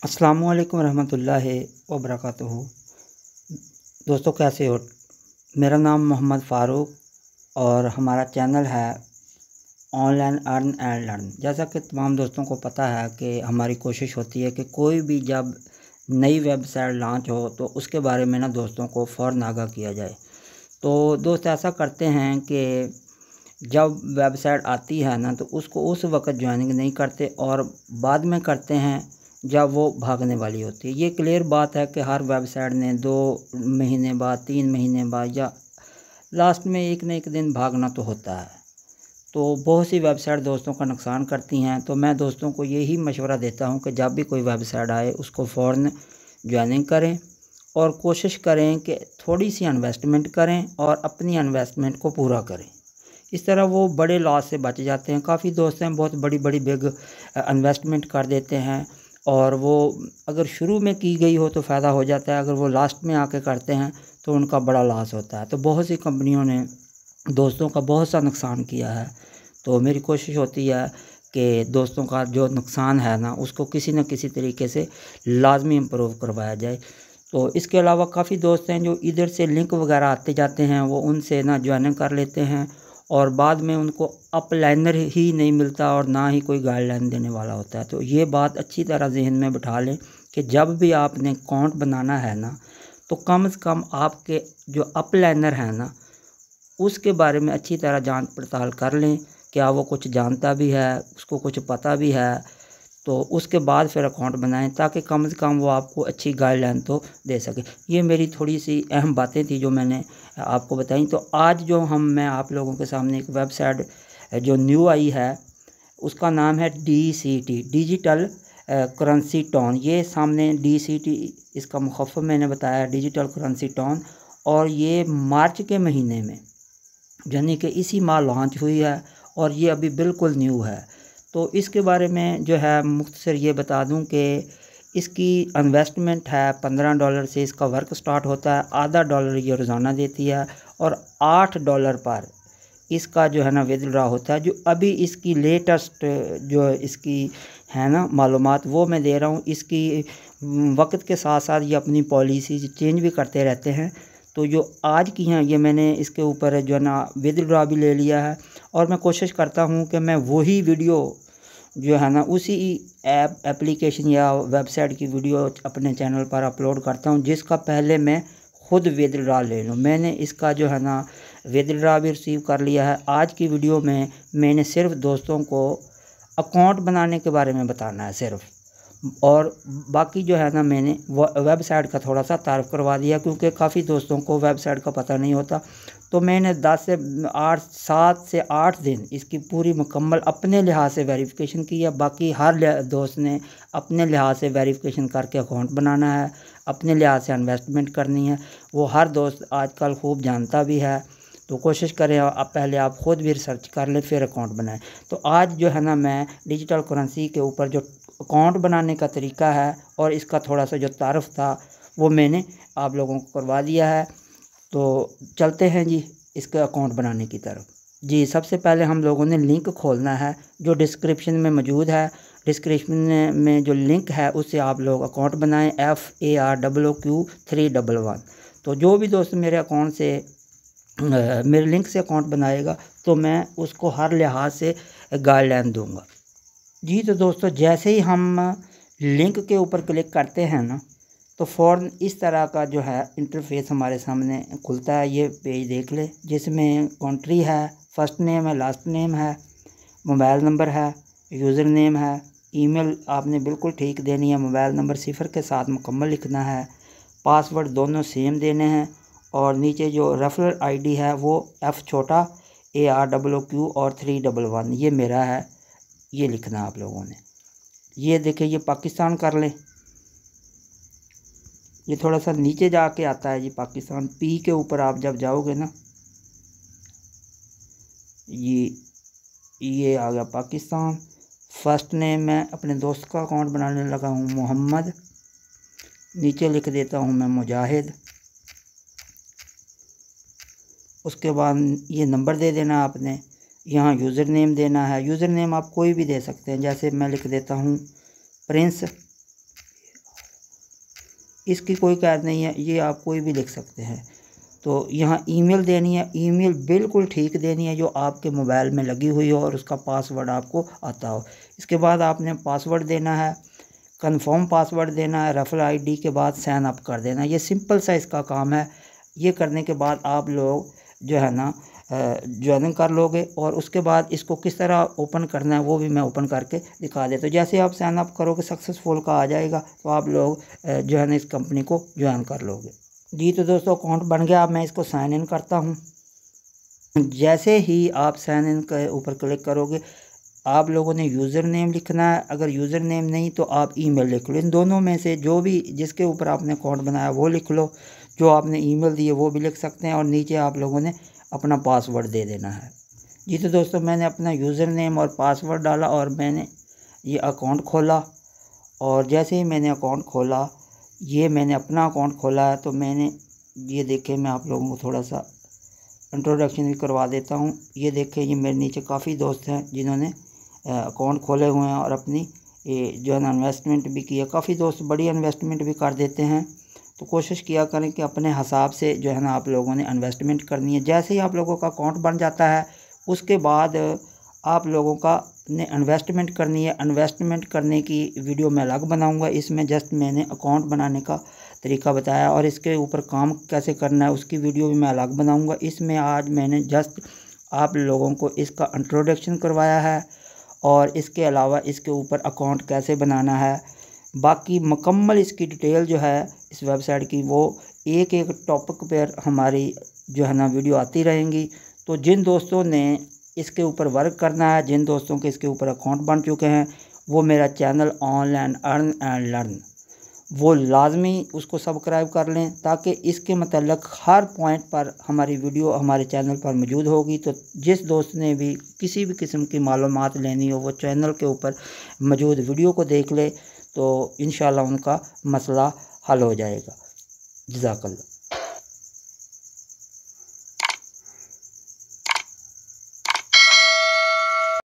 अस्सलामुअलैकुम रहमतुल्लाहि व बरकातुहू। दोस्तों कैसे हो? मेरा नाम मोहम्मद फ़ारूक और हमारा चैनल है ऑनलाइन अर्न एंड लर्न। जैसा कि तमाम दोस्तों को पता है कि हमारी कोशिश होती है कि कोई भी जब नई वेबसाइट लॉन्च हो तो उसके बारे में ना दोस्तों को फ़ौरन आगाह किया जाए। तो दोस्त ऐसा करते हैं कि जब वेबसाइट आती है ना तो उसको उस वक्त ज्वाइनिंग नहीं करते और बाद में करते हैं जब वो भागने वाली होती है। ये क्लियर बात है कि हर वेबसाइट ने 2 महीने बाद, 3 महीने बाद या लास्ट में एक न एक दिन भागना तो होता है। तो बहुत सी वेबसाइट दोस्तों का नुकसान करती हैं। तो मैं दोस्तों को यही मशवरा देता हूं कि जब भी कोई वेबसाइट आए उसको फ़ौरन ज्वाइनिंग करें और कोशिश करें कि थोड़ी सी इन्वेस्टमेंट करें और अपनी इन्वेस्टमेंट को पूरा करें। इस तरह वो बड़े लॉस से बच जाते हैं। काफ़ी दोस्त हैं बहुत बड़ी बड़ी बिग इन्वेस्टमेंट कर देते हैं और वो अगर शुरू में की गई हो तो फ़ायदा हो जाता है, अगर वो लास्ट में आके करते हैं तो उनका बड़ा लॉस होता है। तो बहुत सी कंपनियों ने दोस्तों का बहुत सा नुकसान किया है। तो मेरी कोशिश होती है कि दोस्तों का जो नुकसान है ना उसको किसी न किसी तरीके से लाजमी इम्प्रूव करवाया जाए। तो इसके अलावा काफ़ी दोस्त हैं जो इधर से लिंक वगैरह आते जाते हैं, वो उनसे ना ज्वाइनिंग कर लेते हैं और बाद में उनको अपलाइनर ही नहीं मिलता और ना ही कोई गाइडलाइन देने वाला होता है। तो ये बात अच्छी तरह जहन में बिठा लें कि जब भी आपने अकाउंट बनाना है ना तो कम से कम आपके जो अपलाइनर है ना उसके बारे में अच्छी तरह जांच पड़ताल कर लें, क्या वो कुछ जानता भी है, उसको कुछ पता भी है। तो उसके बाद फिर अकाउंट बनाएं ताकि कम से कम वो आपको अच्छी गाइडलाइन तो दे सके। ये मेरी थोड़ी सी अहम बातें थी जो मैंने आपको बताई। तो आज जो मैं आप लोगों के सामने एक वेबसाइट जो न्यू आई है उसका नाम है DCT, डिजिटल करेंसी टोन। ये सामने DCT इसका मुखफ़्फ़ मैंने बताया, डिजिटल करेंसी टोन। और ये मार्च के महीने में यानी कि इसी माह लॉन्च हुई है और ये अभी बिल्कुल न्यू है। तो इसके बारे में जो है मुख्तसर ये बता दूं कि इसकी इन्वेस्टमेंट है $15 से इसका वर्क स्टार्ट होता है। $0.5 ये रोज़ाना देती है और $8 पर इसका जो है ना विथड्रॉ होता है। जो अभी इसकी लेटेस्ट जो इसकी है ना मालूमात वो मैं दे रहा हूँ। इसकी वक्त के साथ साथ ये अपनी पॉलिसी चेंज भी करते रहते हैं। तो जो आज की हैं ये मैंने इसके ऊपर जो है ना विथड्रॉ भी ले लिया है और मैं कोशिश करता हूँ कि मैं वही वीडियो जो है ना उसी एप्लीकेशन या वेबसाइट की वीडियो अपने चैनल पर अपलोड करता हूँ जिसका पहले मैं ख़ुद विथड्रॉ ले लूँ। मैंने इसका जो है ना विथड्रॉ भी रिसीव कर लिया है। आज की वीडियो में मैंने सिर्फ दोस्तों को अकाउंट बनाने के बारे में बताना है सिर्फ, और बाकी जो है ना मैंने वेबसाइट का थोड़ा सा तारफ़ करवा दिया क्योंकि काफ़ी दोस्तों को वेबसाइट का पता नहीं होता। तो मैंने 7 से 8 दिन इसकी पूरी मुकम्मल अपने लिहाज से वेरिफिकेशन की है। बाकी हर दोस्त ने अपने लिहाज से वेरिफिकेशन करके अकाउंट बनाना है, अपने लिहाज से इन्वेस्टमेंट करनी है। वो हर दोस्त आजकल खूब जानता भी है। तो कोशिश करें आप पहले आप ख़ुद भी रिसर्च कर लें फिर अकाउंट बनाएं। तो आज जो है ना मैं डिजिटल करेंसी के ऊपर जो अकाउंट बनाने का तरीका है और इसका थोड़ा सा जो तारफ़ था वो मैंने आप लोगों को करवा दिया है। तो चलते हैं जी इसके अकाउंट बनाने की तरफ। जी सबसे पहले हम लोगों ने लिंक खोलना है जो डिस्क्रिप्शन में मौजूद है। डिस्क्रिप्शन में जो लिंक है उससे आप लोग अकाउंट बनाएं, FAROOQ311। तो जो भी दोस्त मेरे अकाउंट से मेरे लिंक से अकाउंट बनाएगा तो मैं उसको हर लिहाज से गाइडलाइन दूंगा। जी तो दोस्तों जैसे ही हम लिंक के ऊपर क्लिक करते हैं ना तो फ़ौरन इस तरह का जो है इंटरफेस हमारे सामने खुलता है। ये पेज देख ले जिसमें कंट्री है, फर्स्ट नेम है, लास्ट नेम है, मोबाइल नंबर है, यूज़र नेम है, ईमेल आपने बिल्कुल ठीक देनी है, मोबाइल नंबर 0 के साथ मुकम्मल लिखना है, पासवर्ड दोनों सेम देने हैं और नीचे जो रेफरल आईडी है वो F छोटा AROOQ और 311 ये मेरा है, ये लिखना आप लोगों ने। ये देखिए ये पाकिस्तान कर लें, ये थोड़ा सा नीचे जाके आता है जी पाकिस्तान। P के ऊपर आप जब जाओगे ना ये आ गया पाकिस्तान। फर्स्ट नेम मैं अपने दोस्त का अकाउंट बनाने लगा हूँ मोहम्मद, नीचे लिख देता हूँ मैं मुजाहिद। उसके बाद ये नंबर दे देना आपने, यहाँ यूज़र नेम देना है। यूज़र नेम आप कोई भी दे सकते हैं, जैसे मैं लिख देता हूँ प्रिंस इसकी कोई कैद नहीं है, ये आप कोई भी लिख सकते हैं। तो यहाँ ईमेल देनी है, ईमेल बिल्कुल ठीक देनी है जो आपके मोबाइल में लगी हुई हो और उसका पासवर्ड आपको आता हो। इसके बाद आपने पासवर्ड देना है, कंफर्म पासवर्ड देना है, रेफरल आईडी के बाद साइन अप कर देना। ये सिंपल सा इसका काम है। ये करने के बाद आप लोग जो है ना ज्वाइनिंग कर लोगे और उसके बाद इसको किस तरह ओपन करना है वो भी मैं ओपन करके दिखा देता हूँ। जैसे आप साइन अप करोगे सक्सेसफुल का आ जाएगा तो आप लोग जो है ना इस कंपनी को ज्वाइन कर लोगे। जी तो दोस्तों अकाउंट बन गया। अब मैं इसको साइन इन करता हूँ। जैसे ही आप साइन इन के ऊपर क्लिक करोगे आप लोगों ने यूज़र नेम लिखना है। अगर यूज़र नेम नहीं तो आप ईमेल लिख लो। इन दोनों में से जो भी जिसके ऊपर आपने अकाउंट बनाया वो लिख लो। जो आपने ईमेल दी है वो भी लिख सकते हैं और नीचे आप लोगों ने अपना पासवर्ड दे देना है। जी तो दोस्तों मैंने अपना यूज़र नेम और पासवर्ड डाला और मैंने ये अकाउंट खोला। और जैसे ही मैंने अकाउंट खोला, ये मैंने अपना अकाउंट खोला है, तो मैंने ये देखें, मैं आप लोगों को थोड़ा सा इंट्रोडक्शन भी करवा देता हूँ। ये देखें, ये मेरे नीचे काफ़ी दोस्त हैं जिन्होंने अकाउंट खोले हुए हैं और अपनी जो है ना इन्वेस्टमेंट भी की है। काफ़ी दोस्त बड़ी इन्वेस्टमेंट भी कर देते हैं। तो कोशिश किया करें कि अपने हिसाब से जो है ना आप लोगों ने इन्वेस्टमेंट करनी है। जैसे ही आप लोगों का अकाउंट बन जाता है उसके बाद आप लोगों का ने इन्वेस्टमेंट करनी है। इन्वेस्टमेंट करने की वीडियो मैं अलग बनाऊंगा। इसमें जस्ट मैंने अकाउंट बनाने का तरीका बताया और इसके ऊपर काम कैसे करना है उसकी वीडियो भी मैं अलग बनाऊंगा। इसमें आज मैंने जस्ट आप लोगों को इसका इंट्रोडक्शन करवाया है और इसके अलावा इसके ऊपर अकाउंट कैसे बनाना है, बाकी मुकम्मल इसकी डिटेल जो है इस वेबसाइट की वो एक एक टॉपिक पर हमारी जो है ना वीडियो आती रहेंगी। तो जिन दोस्तों ने इसके ऊपर वर्क करना है, जिन दोस्तों के इसके ऊपर अकाउंट बन चुके हैं, वो मेरा channel online earn and learn वो लाजमी उसको सब्सक्राइब कर लें ताकि इसके मतलब हर पॉइंट पर हमारी वीडियो हमारे चैनल पर मौजूद होगी। तो जिस दोस्त ने भी किसी भी किस्म की मालूमात लेनी हो वो चैनल के ऊपर मौजूद वीडियो को देख ले तो इंशाल्लाह उनका मसला हल हो जाएगा। जज़ाकल्लाह।